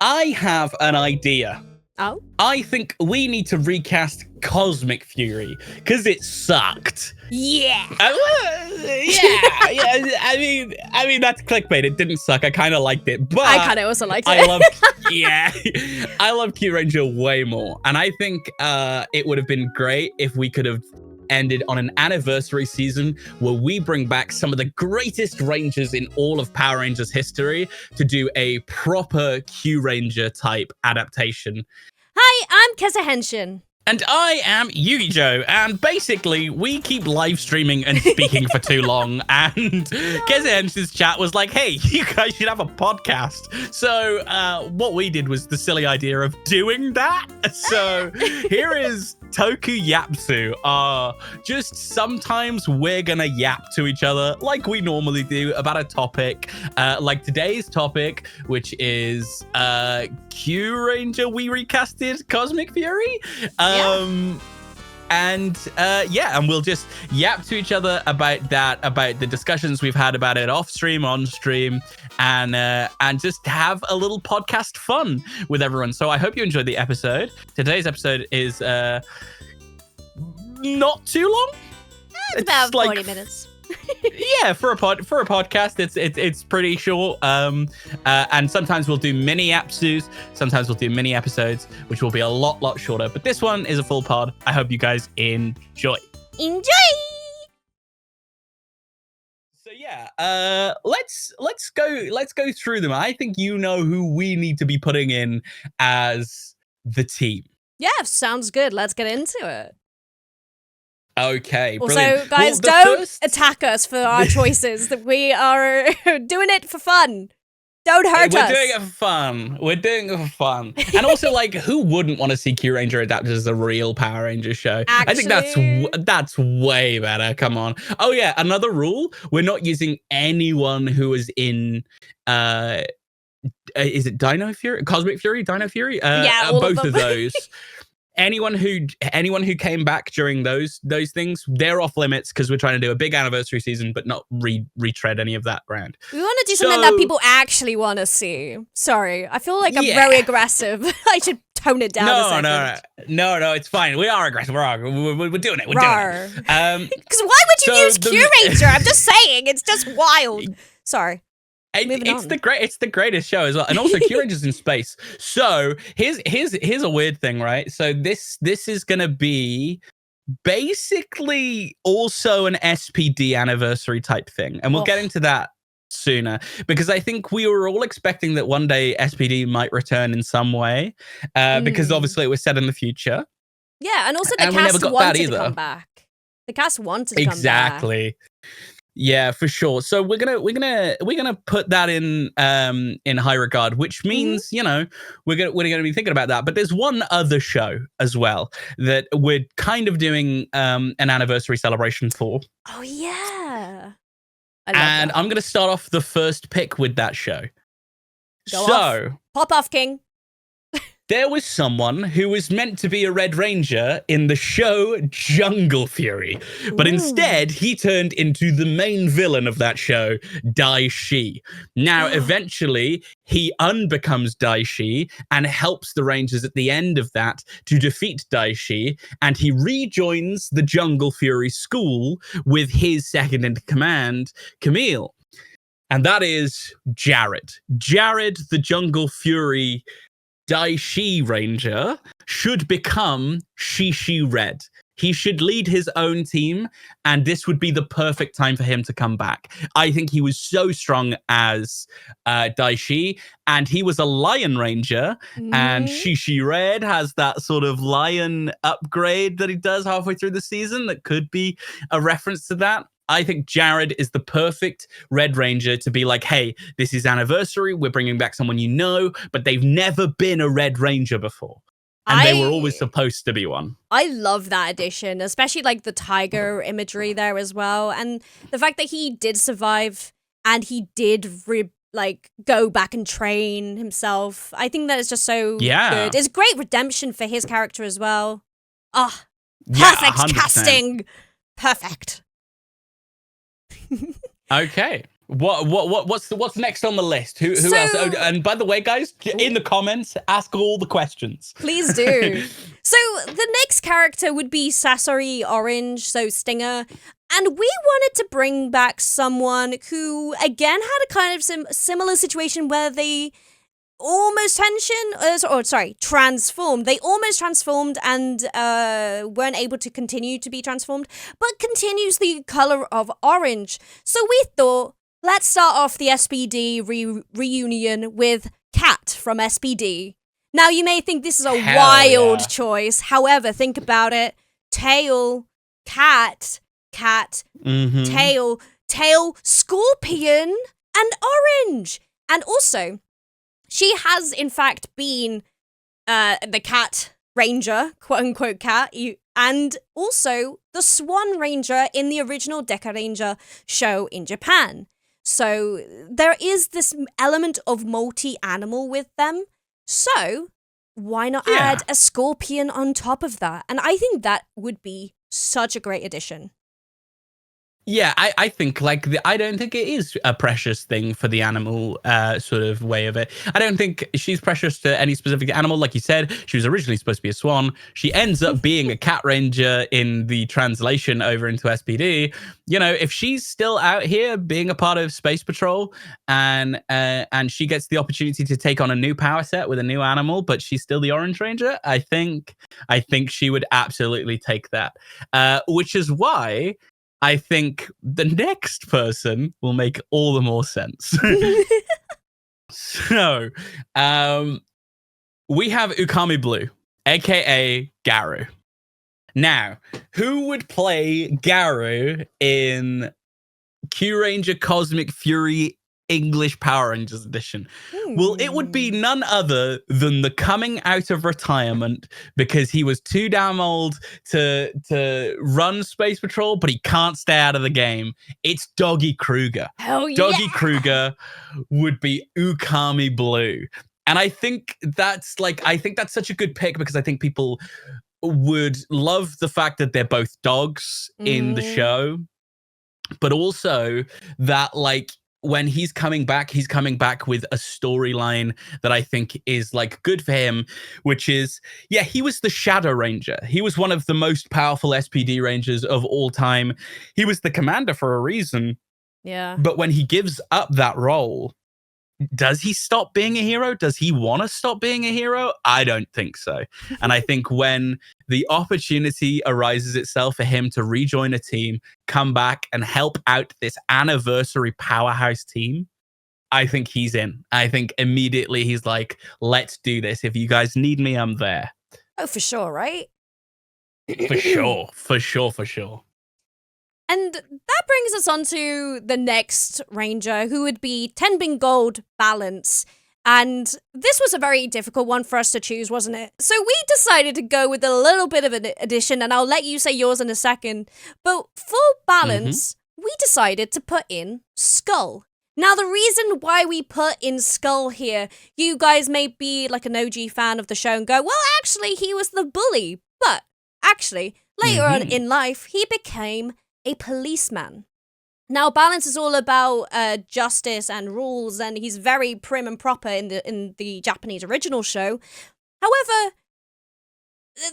I have an idea. Oh? I think we need to recast Cosmic Fury because it sucked. Yeah. Yeah. I mean that's clickbait. It didn't suck. I kind of liked it, but I kind of also liked it. I love Kyuranger way more, and I think it would have been great if we could have ended on an anniversary season where we bring back some of the greatest Rangers in all of Power Rangers history to do a proper Kyuranger type adaptation. Hi, I'm Kezza Henshin. And I am Yu-Gi-Oh! And basically, we keep live streaming and speaking for too long. And Kezza Henshin's chat was like, hey, you guys should have a podcast. So what we did was the silly idea of doing that. So here is Tokuyapsu. Just sometimes we're gonna yap to each other like we normally do about a topic. Like today's topic, which is Kyuranger, we recasted Cosmic Fury. And we'll just yap to each other about that, about the discussions we've had about it off stream, on stream, and just have a little podcast fun with everyone. So I hope you enjoyed the episode. Today's episode is not too long. It's about 40 minutes. Yeah, for a podcast, it's pretty short. And sometimes we'll do mini apsus, sometimes we'll do mini episodes, which will be a lot shorter. But this one is a full pod. I hope you guys enjoy. Enjoy. So yeah, let's go through them. I think you know who we need to be putting in as the team. Yeah, sounds good. Let's get into it. Okay, also, brilliant. guys, don't attack us for our choices. That we are doing it for fun. Don't hurt us. We're doing it for fun. We're doing it for fun. And also, like, who wouldn't want to see Kyuranger adapted as a real Power Rangers show? Actually, I think that's way better. Come on. Oh yeah, another rule: we're not using anyone who is in. Is it Dino Fury, Cosmic Fury, Dino Fury? Yeah, both of those. Anyone who came back during those things, they're off limits because we're trying to do a big anniversary season, but not retread any of that ground. We want to do something that people actually want to see. Sorry, I feel like I'm very aggressive. I should tone it down a second. No, it's fine. We are aggressive. We're doing it. We're doing it. Because why would you use Kyuranger? I'm just saying, it's just wild. Sorry. It's the greatest show as well, and also Kyuranger's in space. So here's a weird thing, right? So this is gonna be basically also an SPD anniversary type thing, and we'll get into that sooner because I think we were all expecting that one day SPD might return in some way, because obviously it was set in the future. Yeah, and also the cast wanted to come back. The cast wanted to come back. Exactly. Yeah, for sure. So we're gonna put that in high regard, which means we're gonna be thinking about that. But there's one other show as well that we're kind of doing an anniversary celebration for. Oh yeah, and I'm gonna start off the first pick with that show. Pop off, King. There was someone who was meant to be a Red Ranger in the show Jungle Fury, but instead he turned into the main villain of that show, Daishi. Now, eventually, he unbecomes Daishi and helps the Rangers at the end of that to defeat Daishi, and he rejoins the Jungle Fury school with his second in command, Camille. And that is Jared. Jared, the Jungle Fury Daishi Ranger, should become Shishi Red. He should lead his own team, and this would be the perfect time for him to come back. I think he was so strong as Daishi, and he was a Lion Ranger, and Shishi Red has that sort of lion upgrade that he does halfway through the season that could be a reference to that. I think Jared is the perfect Red Ranger to be like, hey, this is anniversary. We're bringing back someone you know, but they've never been a Red Ranger before. And they were always supposed to be one. I love that addition, especially like the tiger imagery there as well. And the fact that he did survive and he did go back and train himself. I think that is just so good. It's great redemption for his character as well. Ah, perfect casting. Perfect. Okay. What's next on the list? Who So- else? Oh, and by the way, guys, in the comments, ask all the questions. Please do. So the next character would be Sasori Orange, so Stinger. And we wanted to bring back someone who, again, had a kind of similar situation where they almost transformed. They almost transformed and weren't able to continue to be transformed, but continues the color of orange. So we thought, let's start off the SPD reunion with Cat from SPD. Now, you may think this is a wild choice. However, think about it. Tail, cat, tail, scorpion, and orange. And also, she has, in fact, been the cat ranger, quote-unquote cat, and also the swan ranger in the original Deca Ranger show in Japan. So there is this element of multi-animal with them. So why not add a scorpion on top of that? And I think that would be such a great addition. Yeah, I think I don't think it is a precious thing for the animal sort of way of it. I don't think she's precious to any specific animal. Like you said, she was originally supposed to be a swan. She ends up being a cat ranger in the translation over into SPD. You know, if she's still out here being a part of Space Patrol and she gets the opportunity to take on a new power set with a new animal, but she's still the Orange Ranger, I think she would absolutely take that. Which is why I think the next person will make all the more sense. So, we have Ukami Blue, aka Garu. Now, who would play Garu in Kyuranger Cosmic Fury English Power Rangers edition? Well, it would be none other than the coming out of retirement because he was too damn old to run Space Patrol, but he can't stay out of the game. It's Doggy Kruger. Hell yeah! Doggy Kruger would be Ukami Blue. And I think that's such a good pick because I think people would love the fact that they're both dogs in the show, but also that when he's coming back with a storyline that I think is good for him, which is, he was the Shadow Ranger. He was one of the most powerful SPD Rangers of all time. He was the commander for a reason. Yeah. But when he gives up that role, does he stop being a hero? Does he want to stop being a hero? I don't think so. And I think when the opportunity arises itself for him to rejoin a team, come back and help out this anniversary powerhouse team, I think he's in. I think immediately he's like, let's do this. If you guys need me, I'm there. Oh, for sure, right? For sure. And that brings us on to the next ranger, who would be Tenbin Gold Balance. And this was a very difficult one for us to choose, wasn't it? So we decided to go with a little bit of an addition, and I'll let you say yours in a second. But for Balance, we decided to put in Skull. Now, the reason why we put in Skull here, you guys may be like an OG fan of the show and go, well, actually, he was the bully. But actually, later on in life, he became a policeman. Now, Balance is all about justice and rules, and he's very prim and proper in the Japanese original show. However,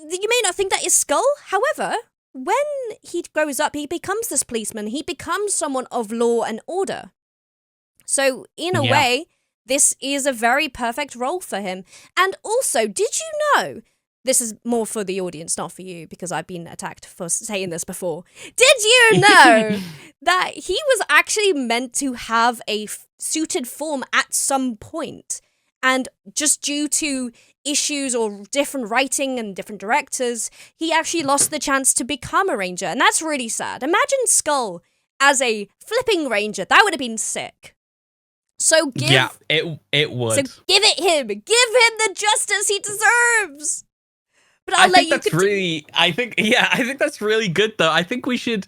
you may not think that is Skull. However, when he grows up, he becomes this policeman. He becomes someone of law and order. So, in a way, this is a very perfect role for him. And also, did you know? This is more for the audience, not for you, because I've been attacked for saying this before. Did you know that he was actually meant to have a suited form at some point? And just due to issues or different writing and different directors, he actually lost the chance to become a ranger. And that's really sad. Imagine Skull as a flipping ranger. That would have been sick. So it would. So give it him. Give him the justice he deserves. But I think that's really good though. I think we should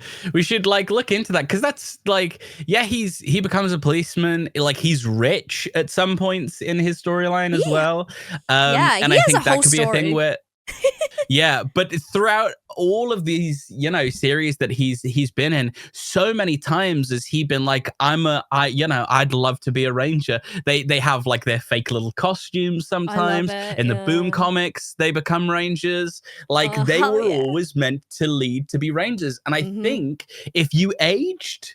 look into that because that's he becomes a policeman, he's rich at some points in his storyline as well. And I think that could be a thing where Yeah, but throughout all of these, series that he's been in, so many times has he been like, I'd love to be a ranger. They have like their fake little costumes I love sometimes. it. In the Boom Yeah. comics, they become rangers. Like Oh, they hell were yeah. always meant to lead to be rangers. And I think if you aged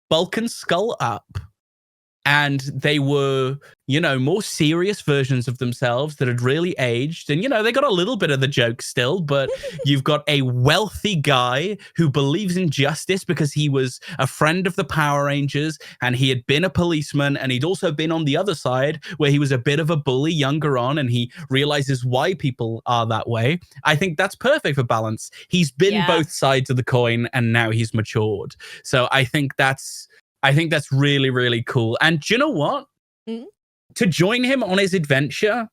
Bulk and Skull up, and they were, more serious versions of themselves that had really aged. And, they got a little bit of the joke still, but you've got a wealthy guy who believes in justice because he was a friend of the Power Rangers and he had been a policeman, and he'd also been on the other side where he was a bit of a bully younger on, and he realizes why people are that way. I think that's perfect for balance. He's been both sides of the coin and now he's matured. So I think that's really, really cool. And do you know what? To join him on his adventure,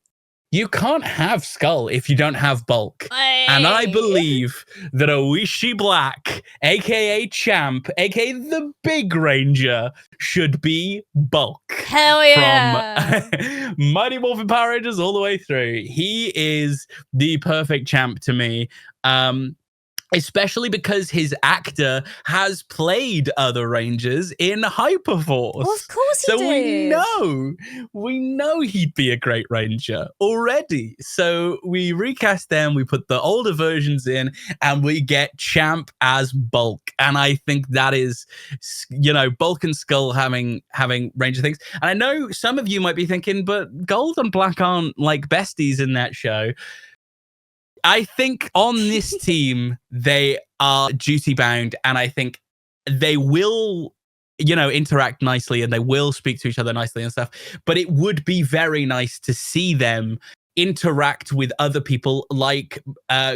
you can't have Skull if you don't have Bulk. And I believe that Oishi Black, aka Champ, aka the Big Ranger, should be Bulk. Hell yeah. From Mighty Morphin Power Rangers all the way through. He is the perfect champ to me. Especially because his actor has played other Rangers in Hyperforce. Well, of course he did. So we know he'd be a great Ranger already. So we recast them, we put the older versions in, and we get Champ as Bulk. And I think that is, Bulk and Skull having Ranger things. And I know some of you might be thinking, but Gold and Black aren't like besties in that show. I think on this team, they are duty bound, and I think they will, interact nicely and they will speak to each other nicely and stuff. But it would be very nice to see them interact with other people, like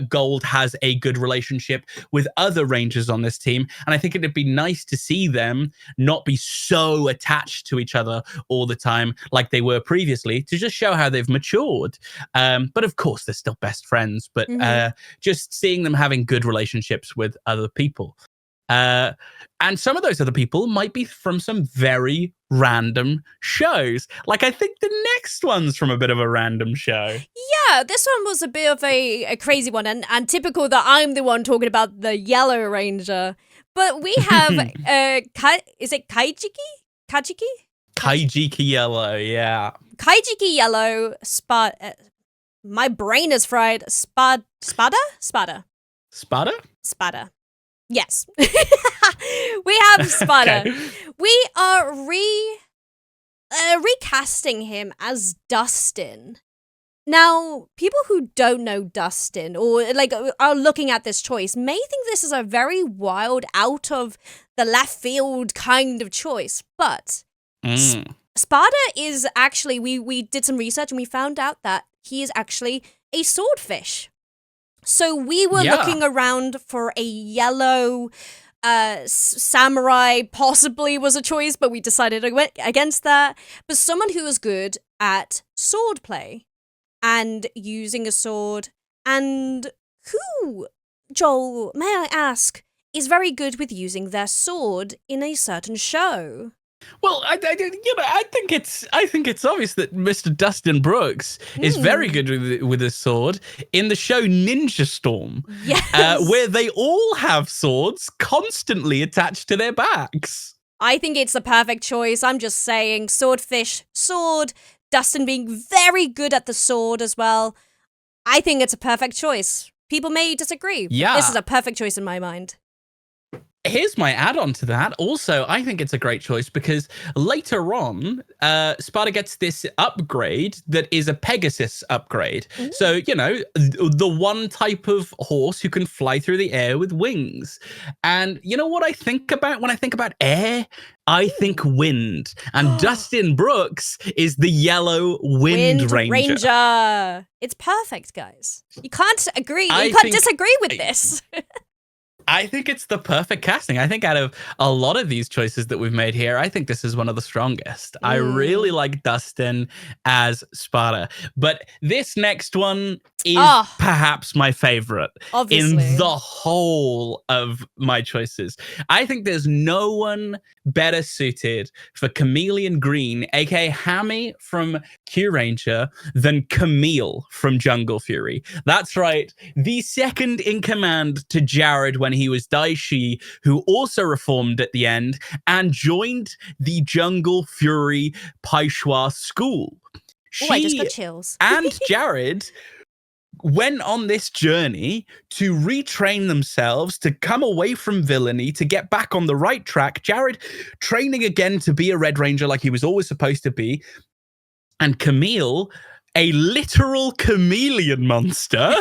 Gold has a good relationship with other Rangers on this team. And I think it'd be nice to see them not be so attached to each other all the time like they were previously, to just show how they've matured. But of course, they're still best friends, but just seeing them having good relationships with other people. And some of those other people might be from some very random shows. Like, I think the next one's from a bit of a random show. Yeah, this one was a bit of a crazy one, and typical that I'm the one talking about the Yellow Ranger. But we have, is it Kajiki? Kajiki Yellow, yeah. Kajiki Yellow, my brain is fried. Spada? Spada? Spada. Yes. We have Spada. Okay. We are recasting him as Dustin. Now, people who don't know Dustin or are looking at this choice may think this is a very wild, out of the left field kind of choice, but Spada is actually, we did some research and we found out that he is actually a swordfish. So we were looking around for a yellow samurai, possibly was a choice, but we decided against that. But someone who is good at swordplay and using a sword, and who, Joel, may I ask, is very good with using their sword in a certain show? Well, I think it's obvious that Mr. Dustin Brooks is very good with his sword in the show Ninja Storm, where they all have swords constantly attached to their backs. I think it's the perfect choice. I'm just saying, swordfish, sword, Dustin being very good at the sword as well. I think it's a perfect choice. People may disagree. Yeah. This is a perfect choice in my mind. Here's my add-on to that. Also, I think it's a great choice because later on, Spada gets this upgrade that is a Pegasus upgrade. So, the one type of horse who can fly through the air with wings. And you know what I think about when I think about air? I think wind. And Dustin Brooks is the yellow wind ranger. It's perfect, guys. You can't agree. You can't disagree with this. I think it's the perfect casting. I think out of a lot of these choices that we've made here, I think this is one of the strongest. I really like Dustin as Spada. But this next one, is perhaps my favorite in the whole of my choices. I think there's no one better suited for Chameleon Green, aka Hammy from Kyuranger, than Camille from Jungle Fury. That's right, the second in command to Jared when he was Daishi, who also reformed at the end and joined the Jungle Fury Paishwa school. I just got chills. And Jared went on this journey to retrain themselves, to come away from villainy, to get back on the right track. Jared training again to be a Red Ranger like he was always supposed to be. And Camille, a literal chameleon monster,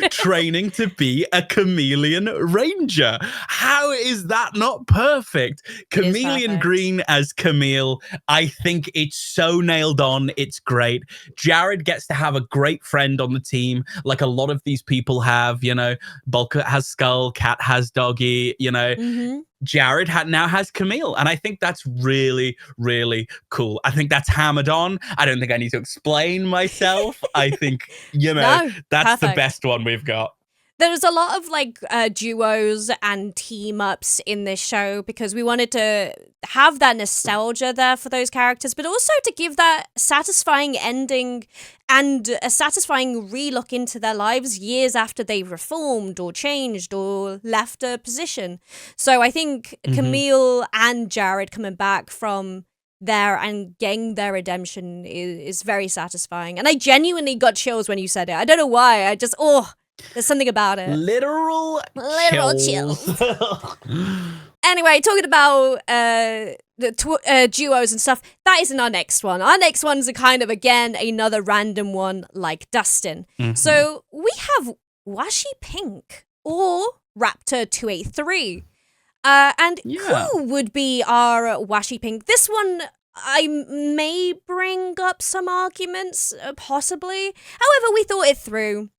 training to be a chameleon ranger. How is that not perfect? Chameleon Green as Camille. I think it's so nailed on. It's great. Jared gets to have a great friend on the team, like a lot of these people have. You know, Bulka has Skull, Cat has Doggy, you know. Mm-hmm. Jared now has Camille, and I think that's really, really cool. I think that's hammered on. I don't think I need to explain myself. I think, you know, that's the best one we've got. There's a lot of like duos and team ups in this show because we wanted to have that nostalgia there for those characters, but also to give that satisfying ending and a satisfying relook into their lives years after they reformed or changed or left a position. So I think Camille and Jared coming back from there and getting their redemption is very satisfying. And I genuinely got chills when you said it. I don't know why. I just, there's something about it. Literal chills. Anyway, talking about the duos and stuff, that isn't our next one. Our next one's a kind of, again, another random one like Dustin. Mm-hmm. So we have Washi Pink or Raptor 283. And who would be our Washi Pink? This one, I may bring up some arguments, possibly. However, we thought it through.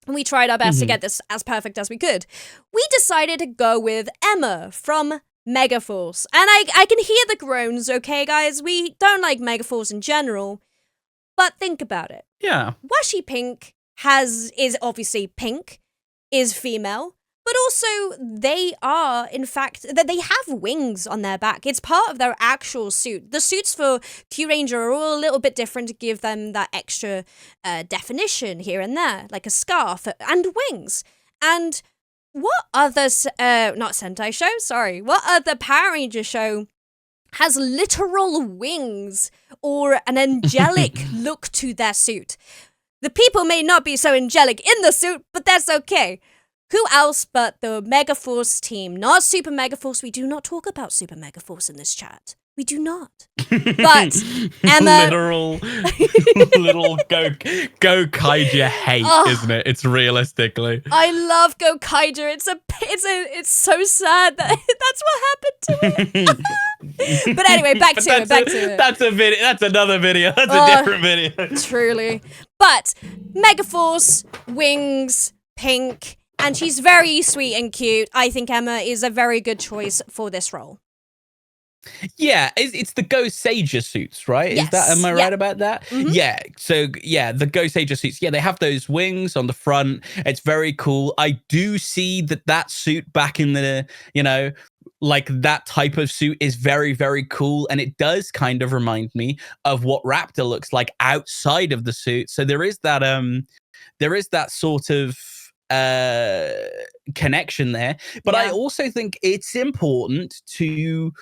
We tried our best to get this as perfect as we could. We decided to go with Emma from Megaforce. And I can hear the groans, okay, guys? We don't like Megaforce in general. But think about it. Yeah. Washi Pink is obviously pink, is female, but also they are, in fact, that they have wings on their back. It's part of their actual suit. The suits for Kyuranger are all a little bit different to give them that extra definition here and there, like a scarf and wings. And what other, not Sentai show, sorry, what other Power Ranger show has literal wings or an angelic look to their suit? The people may not be so angelic in the suit, but that's okay. Who else but the Megaforce team? Not Super Megaforce. We do not talk about Super Megaforce in this chat. We do not. But Emma... Literal Go Kaija hate, isn't it? It's realistically. I love Go Kaija. It's so sad that that's what happened to it. But anyway, back to it. That's a video. That's another video. That's a different video. Truly. But Megaforce, wings, pink... And she's very sweet and cute. I think Emma is a very good choice for this role. Yeah, it's the Go Sager suits, right? Yes. Am I right about that? Mm-hmm. Yeah. So yeah, the Go Sager suits. Yeah, they have those wings on the front. It's very cool. I do see that suit back in the, you know, like that type of suit is very, very cool. And it does kind of remind me of what Raptor looks like outside of the suit. So there is that sort of connection there, but I also think it's important to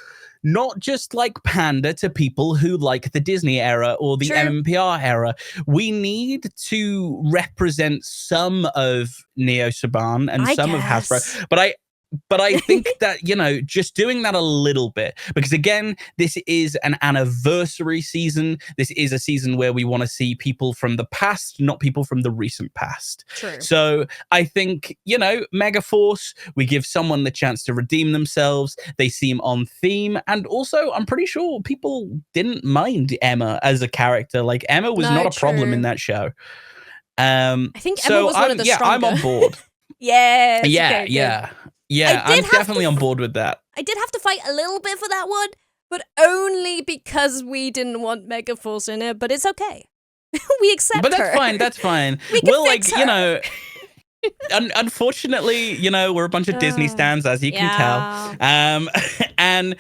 not just like pander to people who like the Disney era or the MMPR era. We need to represent some of Neo Saban and some of Hasbro, but I think that, you know, just doing that a little bit, because again, this is an anniversary season. This is a season where we want to see people from the past, not people from the recent past. True. So I think, you know, Megaforce, we give someone the chance to redeem themselves. They seem on theme. And also, I'm pretty sure people didn't mind Emma as a character. Like, Emma was not a problem in that show. I think Emma was one of the stronger. I'm on board. Yes. Yeah, I'm definitely on board with that. I did have to fight a little bit for that one, but only because we didn't want Megaforce in it, but it's okay. We accept But her. that's fine. That's fine. We can Well, fix like, her. you know, unfortunately, you know, we're a bunch of Disney stans, as you can tell. And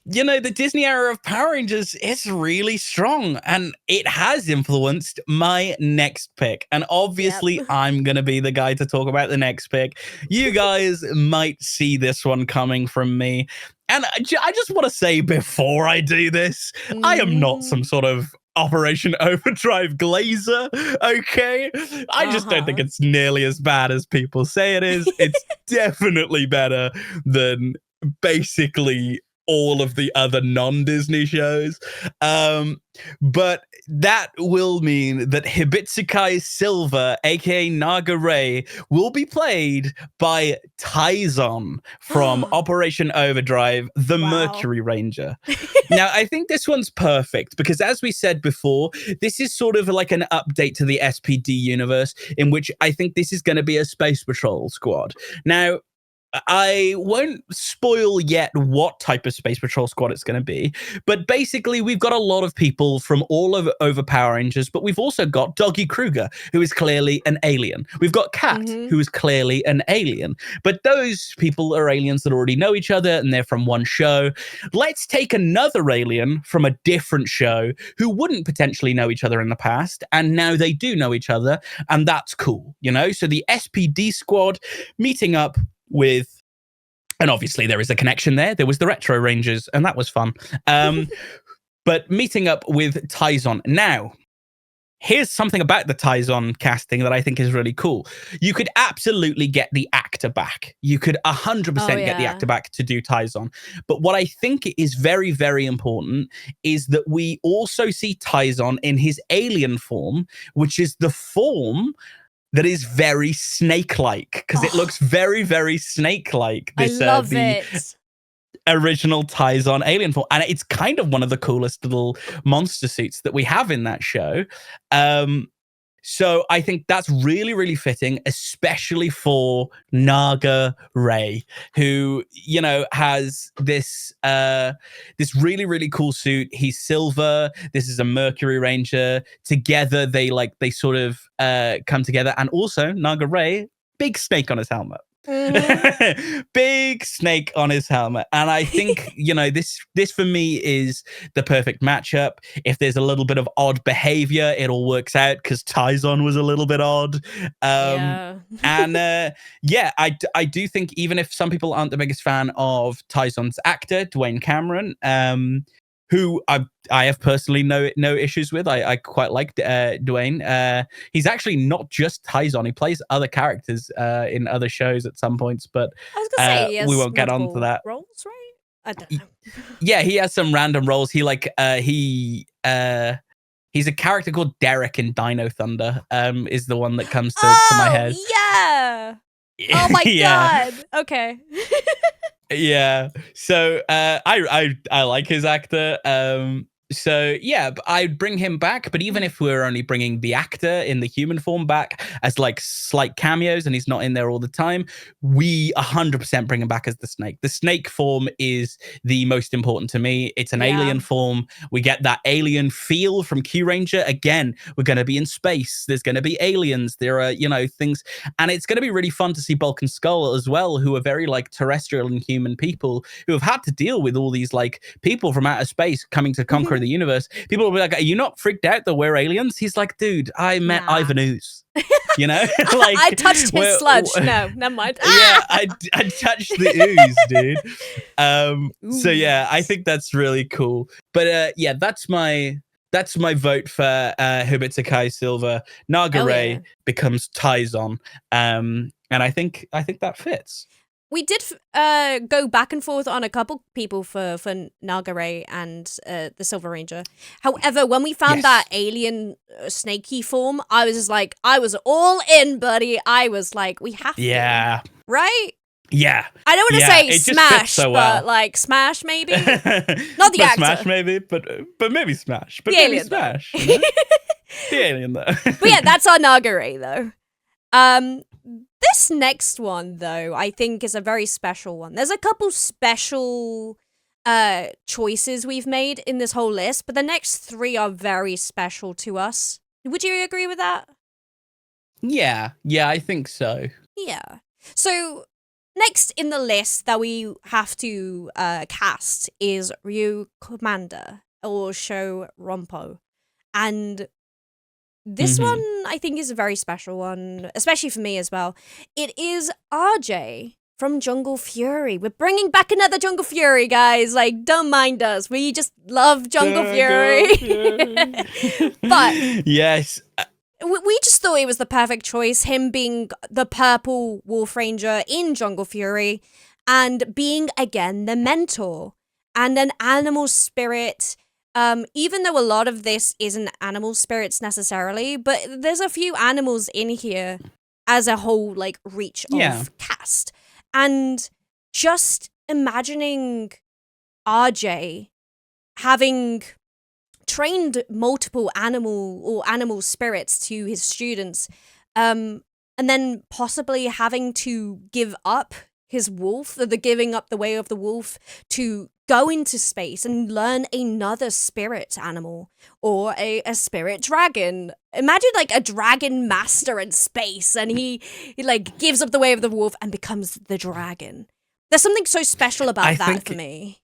you know, the Disney era of Power Rangers is really strong, and it has influenced my next pick. And obviously, I'm going to be the guy to talk about the next pick. You guys might see this one coming from me. And I just want to say before I do this, I am not some sort of Operation Overdrive glazer, okay? I just don't think it's nearly as bad as people say it is. It's definitely better than basically all of the other non-Disney shows. But that will mean that Hibitsukai Silver, aka Naga Ray, will be played by Taizon from Operation Overdrive, the Mercury Ranger. Now, I think this one's perfect because, as we said before, this is sort of like an update to the SPD universe, in which I think this is going to be a Space Patrol squad. Now, I won't spoil yet what type of Space Patrol squad it's going to be, but basically we've got a lot of people from all over Power Rangers, but we've also got Doggy Kruger, who is clearly an alien. We've got Kat, who is clearly an alien, but those people are aliens that already know each other and they're from one show. Let's take another alien from a different show who wouldn't potentially know each other in the past, and now they do know each other, and that's cool, you know? So the SPD squad meeting up with, and obviously there is a connection there. There was the Retro Rangers, and that was fun. But meeting up with Taizon. Now, here's something about the Taizon casting that I think is really cool. You could absolutely get the actor back. You could 100% get the actor back to do Taizon. But what I think is very, very important is that we also see Taizon in his alien form, which is the form that is very snake-like, because it looks very, very snake-like. This, I love it. Original Taizon alien form. And it's kind of one of the coolest little monster suits that we have in that show. So I think that's really, really fitting, especially for Naga Ray, who, you know, has this this really, really cool suit. He's silver. This is a Mercury Ranger. Together, they sort of come together. And also, Naga Ray, big snake on his helmet. Big snake on his helmet. And I think, you know, this for me is the perfect matchup. If there's a little bit of odd behavior, it all works out because Taizon was a little bit odd. And I do think, even if some people aren't the biggest fan of Taizon's actor, Dwayne Cameron, who I have personally no issues with. I quite like Dwayne. He's actually not just Taizon. He plays other characters in other shows at some points, but I was gonna say, he has we won't get onto that. Roles, right? I don't know. Yeah, he has some random roles. He's a character called Derek in Dino Thunder. Is the one that comes to my head. Yeah. Oh my god. Okay. Yeah. So I like his actor. So yeah, I'd bring him back. But even if we're only bringing the actor in the human form back as like slight cameos and he's not in there all the time, we 100% bring him back as the snake. The snake form is the most important to me. It's an alien form. We get that alien feel from Kyuranger. Again, we're going to be in space. There's going to be aliens. There are, you know, things. And it's going to be really fun to see Bulk and Skull as well, who are very like terrestrial and human people who have had to deal with all these like people from outer space coming to conquer the universe. People will be like, are you not freaked out that we're aliens? He's like, dude, I met Ivan Ooze. You know? Like, I touched his sludge. No, never mind. Yeah, I touched the ooze, dude. So yeah, I think that's really cool. But yeah, that's my vote for Hibitsukai Silver. Naga Ray becomes Taizon. And I think that fits. We did go back and forth on a couple people for Naga Ray and the Silver Ranger. However, when we found that alien snaky form, I was just like, I was all in, buddy. I was like, we have to. Yeah. Right? Yeah. I don't want to say smash, but like smash maybe. Not the actor. Smash maybe, but maybe smash. But the maybe alien, smash. You know? The alien though. But yeah, that's our Naga Ray though. This next one, though, I think is a very special one. There's a couple special choices we've made in this whole list, but the next 3 are very special to us. Would you agree with that? Yeah, I think so. Yeah. So next in the list that we have to cast is Ryu Commander or Sho Rompo. And this one I think is a very special one, especially for me as well. It is RJ from Jungle Fury. We're bringing back another Jungle Fury, guys. Like, don't mind us. We just love Jungle Fury. But yes. We just thought it was the perfect choice, him being the purple Wolf Ranger in Jungle Fury and being, again, the mentor and an animal spirit. Even though a lot of this isn't animal spirits necessarily, but there's a few animals in here as a whole, like, reach of cast. And just imagining RJ having trained multiple animal spirits to his students, and then possibly having to give up his wolf, the giving up the way of the wolf to go into space and learn another spirit animal or a spirit dragon. Imagine like a dragon master in space and he like gives up the way of the wolf and becomes the dragon. There's something so special about that for me.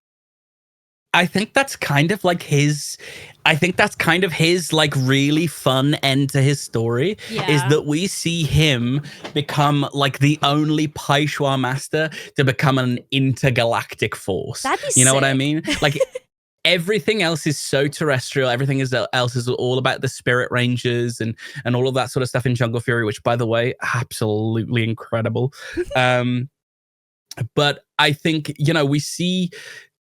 I think that's kind of like his like really fun end to his story is that we see him become like the only Paishui master to become an intergalactic force. That'd be you know sick. what I mean? Like everything else is so terrestrial. Everything else is all about the spirit rangers and all of that sort of stuff in Jungle Fury, which by the way, absolutely incredible. But I think, we see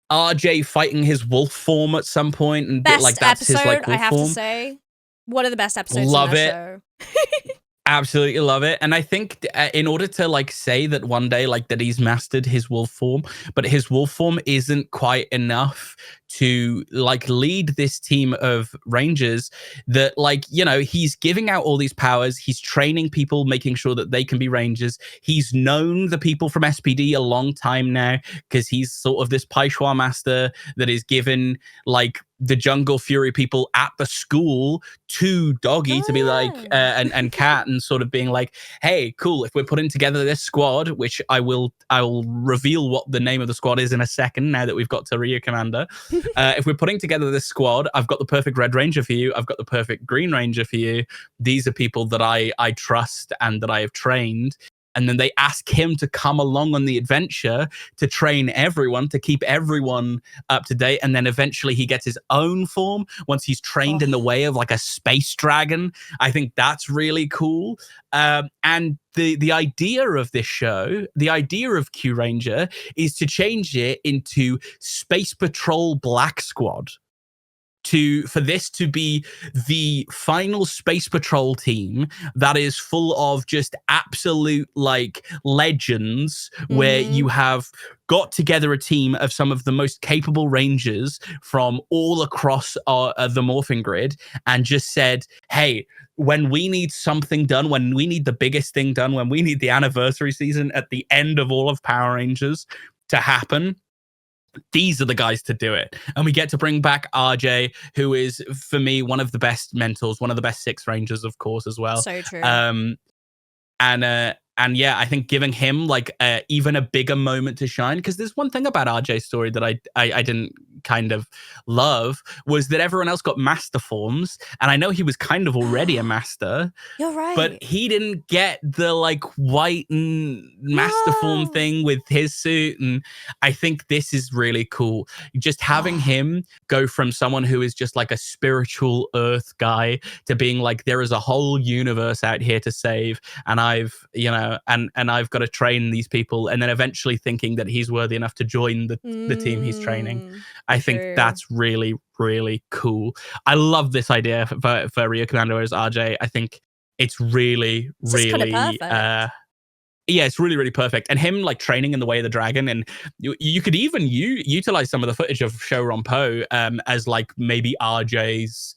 RJ fighting his wolf form at some point, and best like that's episode, his like wolf I have form. to say, one of the best episodes. Love in that it. show. Absolutely love it. And I think in order to like say that one day like that he's mastered his wolf form, but his wolf form isn't quite enough to like lead this team of rangers, that like, he's giving out all these powers. He's training people, making sure that they can be rangers. He's known the people from SPD a long time now because he's sort of this Paishui master that is given like the Jungle Fury people at the school to Doggy to be like, and Cat, and sort of being like, hey, cool, if we're putting together this squad, which I will reveal what the name of the squad is in a second now that we've got to Ryu Commander. If we're putting together this squad, I've got the perfect Red Ranger for you. I've got the perfect Green Ranger for you. These are people that I trust and that I have trained. And then they ask him to come along on the adventure to train everyone, to keep everyone up to date. And then eventually he gets his own form once he's trained in the way of like a space dragon. I think that's really cool. And the idea of this show, the idea of Kyuranger, is to change it into Space Patrol Black Squad. For this to be the final Space Patrol team that is full of just absolute like legends, where you have got together a team of some of the most capable rangers from all across the morphing grid and just said, hey, when we need something done, when we need the biggest thing done, when we need the anniversary season at the end of all of Power Rangers to happen, these are the guys to do it. And we get to bring back RJ, who is, for me, one of the best mentors, one of the best Six Rangers, of course, as well. So true. And yeah, I think giving him like even a bigger moment to shine, because there's one thing about RJ's story that I didn't kind of love, was that everyone else got master forms, and I know he was kind of already a master. You're right. But he didn't get the like white and master form thing with his suit, and I think this is really cool. Just having him go from someone who is just like a spiritual earth guy to being like, there is a whole universe out here to save, and I've I've got to train these people, and then eventually thinking that he's worthy enough to join the team he's training. I think that's really, really cool. I love this idea for Ryu Commander as RJ. I think it's really, really it's really, really perfect. And him like training in the way of the dragon, and you could even utilize some of the footage of Sho Rompo as like maybe RJ's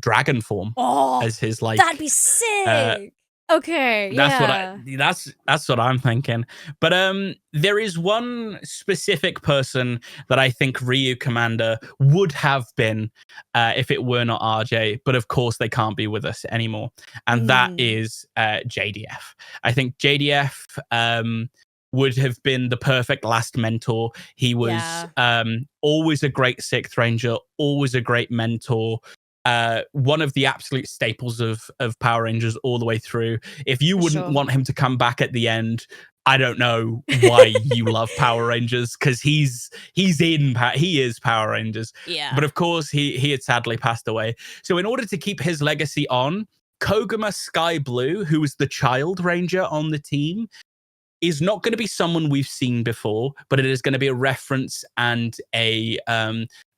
dragon form as his like, that'd be sick. Okay, yeah. That's what I'm thinking. But there is one specific person that I think Ryu Commander would have been if it were not RJ, but of course they can't be with us anymore. And that is JDF. I think JDF would have been the perfect last mentor. He was Yeah. always a great sixth ranger, always a great mentor. One of the absolute staples of Power Rangers all the way through. If you For wouldn't sure. want him to come back at the end, I don't know why you love Power Rangers, because he is Power Rangers. Yeah. But of course, he had sadly passed away. So in order to keep his legacy on, Koguma Sky Blue, who was the child ranger on the team, is not going to be someone we've seen before, but it is going to be a reference and a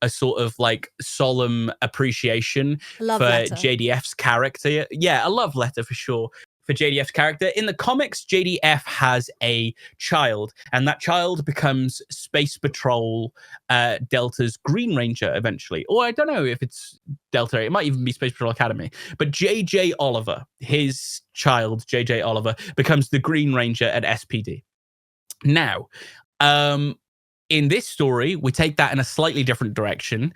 sort of like solemn appreciation Love for letter. JDF's character. Yeah, a love letter for sure for JDF's character. In the comics, JDF has a child, and that child becomes Space Patrol Delta's Green Ranger eventually. Or I don't know if it's Delta, it might even be Space Patrol Academy. But JJ Oliver, his child, JJ Oliver, becomes the Green Ranger at SPD. Now, in this story, we take that in a slightly different direction.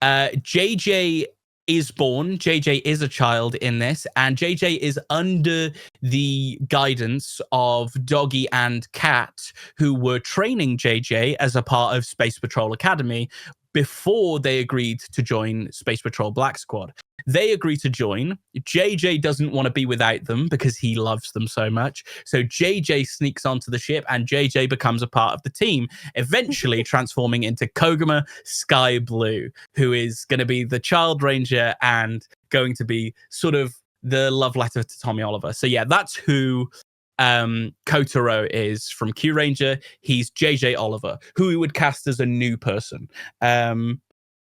JJ is born. JJ is a child in this, and JJ is under the guidance of Doggy and Cat, who were training JJ as a part of Space Patrol Academy before they agreed to join Space Patrol Black Squad. They agree to join. JJ doesn't want to be without them because he loves them so much. So JJ sneaks onto the ship and JJ becomes a part of the team, eventually transforming into Koguma Sky Blue, who is going to be the Child Ranger and going to be sort of the love letter to Tommy Oliver. So yeah, that's who Kotaro is from Kyuranger. He's JJ Oliver, who we would cast as a new person.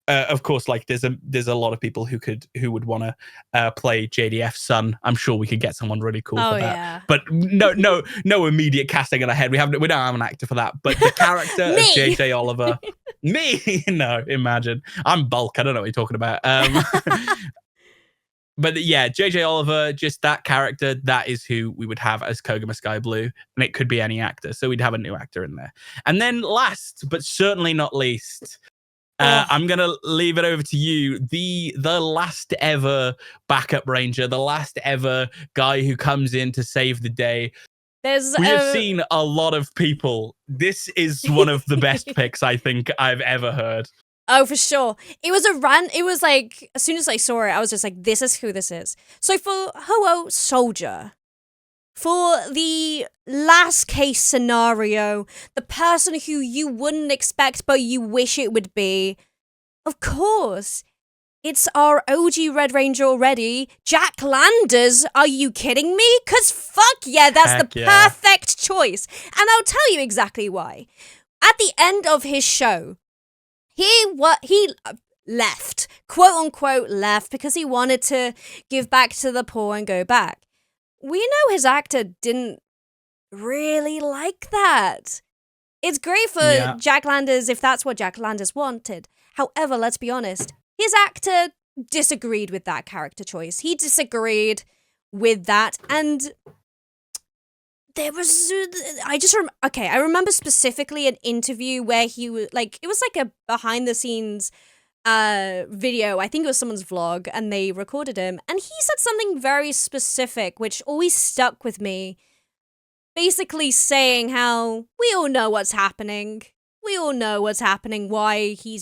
Of course, like there's a lot of people who would want to play JDF's son. I'm sure we could get someone really cool for that. Yeah. But no immediate casting in our head. We don't have an actor for that. But the character of JJ Oliver, me, no, imagine I'm bulk. I don't know what you're talking about. But yeah, JJ Oliver, just that character, that is who we would have as Koguma Sky Blue, and it could be any actor. So we'd have a new actor in there. And then last, but certainly not least. I'm gonna leave it over to you. The last ever backup ranger, the last ever guy who comes in to save the day. We have seen a lot of people. This is one of the best picks I think I've ever heard. Oh, for sure. It was a run. It was like, as soon as I saw it, I was just like, this is who this is. So for Ho-Oh Soldier, for the last case scenario, the person who you wouldn't expect but you wish it would be, of course, it's our OG Red Ranger already, Jack Landers. Are you kidding me? Because fuck yeah, that's perfect choice. And I'll tell you exactly why. At the end of his show, he left, quote unquote left, because he wanted to give back to the poor and go back. We know his actor didn't really like that. It's great for Jack Landers if that's what Jack Landers wanted. However, let's be honest, his actor disagreed with that character choice. He disagreed with that, and there was, I remember specifically an interview where he was like, it was like a behind the scenes video. I think it was someone's vlog, and they recorded him, and he said something very specific, which always stuck with me. Basically saying how we all know what's happening. We all know what's happening, why he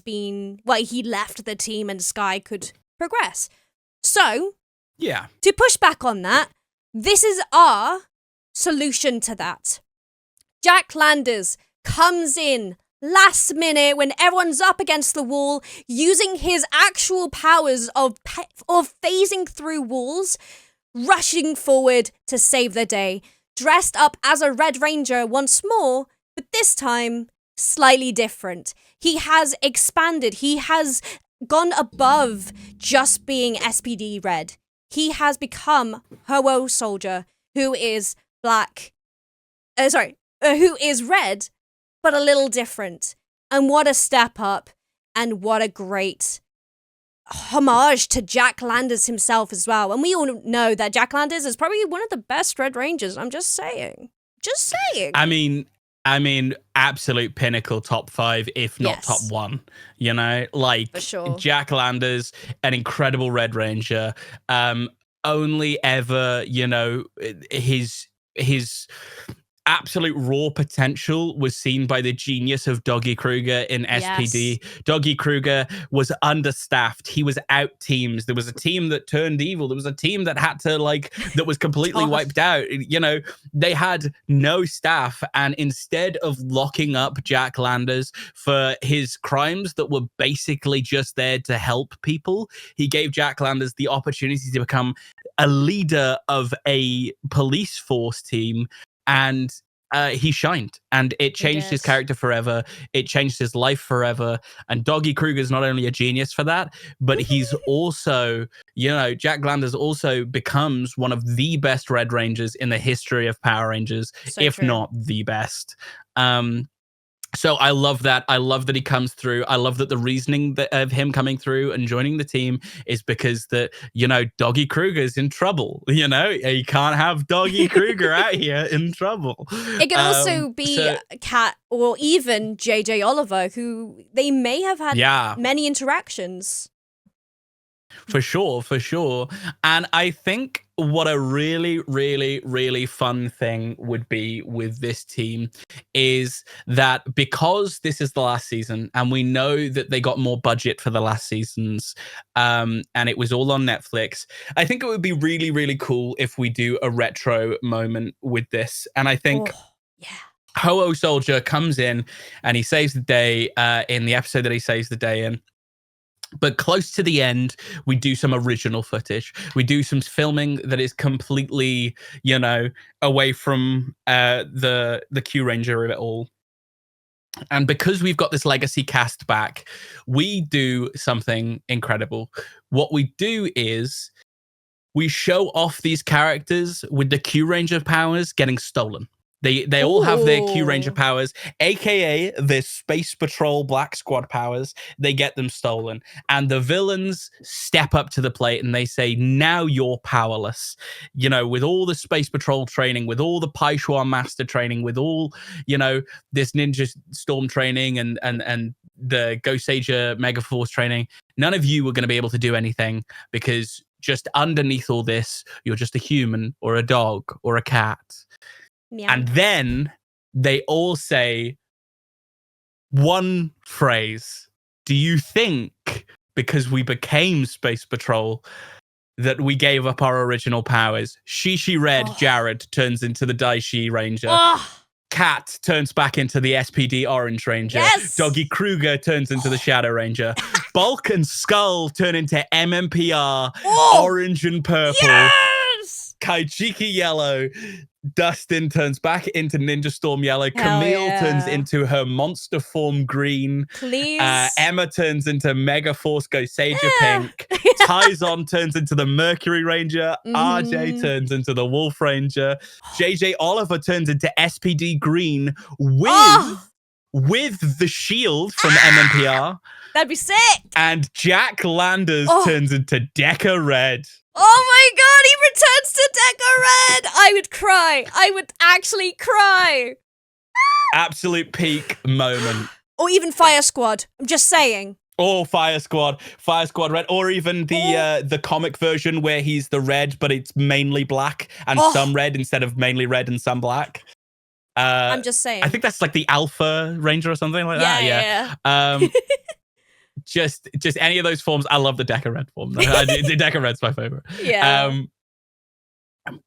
left the team and Sky could progress. So, yeah, to push back on that, this is our solution to that. Jack Landers comes in last minute when everyone's up against the wall, using his actual powers of phasing through walls, rushing forward to save the day, dressed up as a Red Ranger once more, but this time slightly different. He has expanded. He has gone above just being SPD Red. He has become Ho-Oh Soldier, who is who is red, but a little different. And what a step up, and what a great homage to Jack Landers himself as well. And we all know that Jack Landers is probably one of the best Red Rangers. I'm just saying. Just saying. I mean, absolute pinnacle top 5, if not top 1. You know, like For sure. Jack Landers, an incredible Red Ranger. Only ever, you know, his absolute raw potential was seen by the genius of Doggy Kruger in SPD. Yes. Doggy Kruger was understaffed. He was out teams. There was a team that turned evil. There was a team that had to that was completely wiped out. You know, they had no staff. And instead of locking up Jack Landers for his crimes that were basically just there to help people, he gave Jack Landers the opportunity to become a leader of a police force team. And he shined, and it changed his character forever. It changed his life forever. And Doggy Kruger is not only a genius for that, but he's also, you know, Jack Landers also becomes one of the best Red Rangers in the history of Power Rangers, if not the best. So I love that. I love that he comes through. I love that the reasoning of him coming through and joining the team is because that, you know, Doggy Kruger's in trouble. You know, you can't have Doggy Kruger out here in trouble. It could also be Kat or even JJ Oliver, who they may have had many interactions. For sure. And I think what a really, really, really fun thing would be with this team is that because this is the last season and we know that they got more budget for the last seasons and it was all on Netflix, I think it would be really, really cool if we do a retro moment with this. And I think Ho-Oh Soldier comes in and he saves the day in the episode that he saves the day in. But close to the end, we do some original footage. We do some filming that is completely, you know, away from the Kyuranger of it all. And because we've got this legacy cast back, we do something incredible. What we do is we show off these characters with the Kyuranger powers getting stolen. They all have their Kyuranger powers, aka their Space Patrol Black Squad powers. They get them stolen. And the villains step up to the plate and they say, now you're powerless. You know, with all the Space Patrol training, with all the Paishuan Master training, with all, you know, this Ninja Storm training and the Goseiger Megaforce training, none of you are going to be able to do anything because just underneath all this, you're just a human or a dog or a cat. Yeah. And then they all say one phrase. Do you think because we became Space Patrol that we gave up our original powers? Shishi Red Jared turns into the Daishi Ranger. Cat turns back into the SPD Orange Ranger. Yes! Doggy Kruger turns into the Shadow Ranger. Bulk and Skull turn into MMPR, orange and purple. Yes! Kaijiki Yellow. Dustin turns back into Ninja Storm Yellow. Camille turns into her monster form green. Please. Emma turns into Mega Force Goseiger Pink. Tyzon turns into the Mercury Ranger. RJ turns into the Wolf Ranger. JJ Oliver turns into SPD Green with the shield from MMPR. That'd be sick. And Jack Landers turns into Deca Red. Oh my god, he returns to Deca Red! I would cry. I would actually cry. Absolute peak moment. Or even Fire Squad. I'm just saying. Or Fire Squad Red, or even the comic version where he's the red, but it's mainly black and some red instead of mainly red and some black. I'm just saying. I think that's like the Alpha Ranger or something like that. Yeah. Just any of those forms. I love the Deca Red form. The Deca Red's my favorite. Yeah.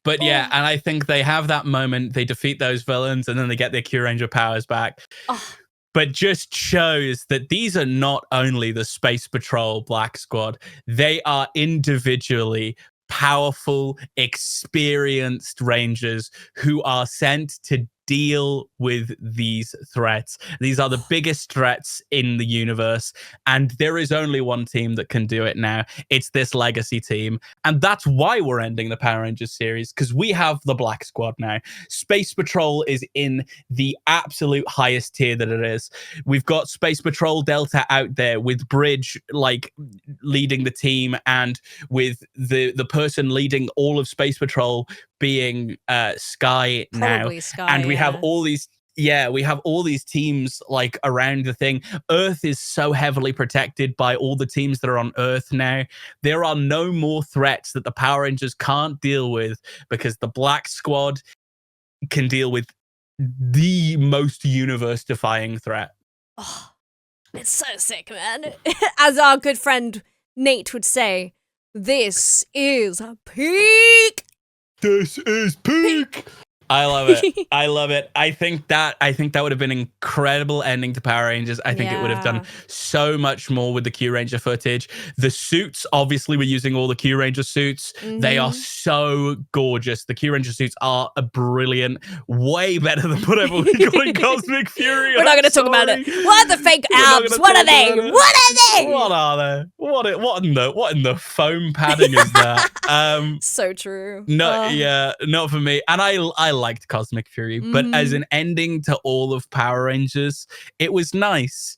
But yeah, and I think they have that moment. They defeat those villains, and then they get their Kyuranger powers back. But just shows that these are not only the Space Patrol Black Squad. They are individually powerful, experienced Rangers who are sent to deal with these threats. These are the biggest threats in the universe, and there is only one team that can do it now. It's this legacy team, and that's why we're ending the Power Rangers series, because we have the Black Squad now. Space Patrol is in the absolute highest tier that it is. We've got Space Patrol Delta out there with Bridge like leading the team, and with the person leading all of Space Patrol being Sky now. Probably Sky, and we have all these we have all these teams like around the thing. Earth is so heavily protected by all the teams that are on Earth now. There are no more threats that the Power Rangers can't deal with, because the Black Squad can deal with the most universe-defying threat. Oh, it's so sick, man. As our good friend Nate would say, this is peak. This is peak. I love it. I love it. I think that would have been an incredible ending to Power Rangers. I think it would have done so much more with the Kyuranger footage. The suits, obviously, we're using all the Kyuranger suits. They are so gorgeous. The Kyuranger suits are brilliant. Way better than whatever we got in Cosmic Fury. We're not going to talk about it. What are the fake abs? What are they? What are they? What are they? What in the foam padding is that? So true. No, not for me. And I liked Cosmic Fury, but as an ending to all of Power Rangers, it was nice.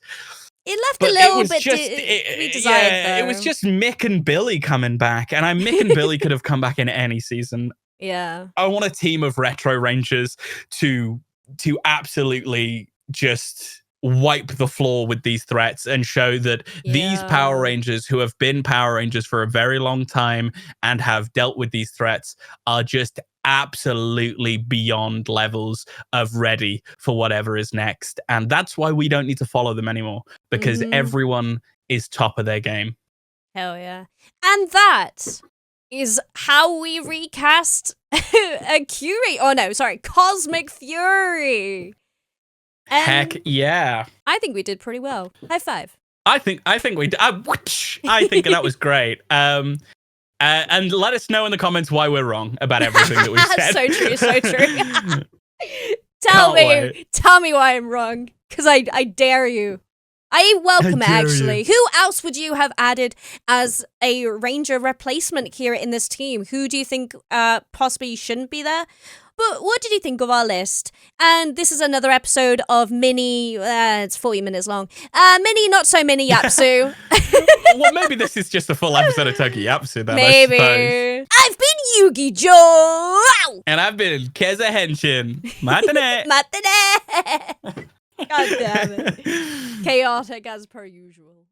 It left a little bit redesired, it was just Mick and Billy coming back, and Mick and Billy could have come back in any season. Yeah. I want a team of Retro Rangers to absolutely just wipe the floor with these threats and show that these Power Rangers, who have been Power Rangers for a very long time and have dealt with these threats, are just absolutely beyond levels of ready for whatever is next. And that's why we don't need to follow them anymore, because everyone is top of their game. Hell yeah. And that is how we recast Cosmic Fury. And heck yeah. I think we did pretty well. High five. I think we did. I think that was great. And let us know in the comments why we're wrong about everything that we've said. So true. Tell me why I'm wrong, because I dare you. I welcome it, actually. Who else would you have added as a Ranger replacement here in this team? Who do you think possibly shouldn't be there? But what did you think of our list? And this is another episode of mini, it's 40 minutes long, mini, not so mini Yapsu. Well, maybe this is just a full episode of Tokuyapsu then, maybe. I suppose. I've been Yugi Joe! And I've been Kezza Henshin. Matane! Matane! God damn it. Chaotic as per usual.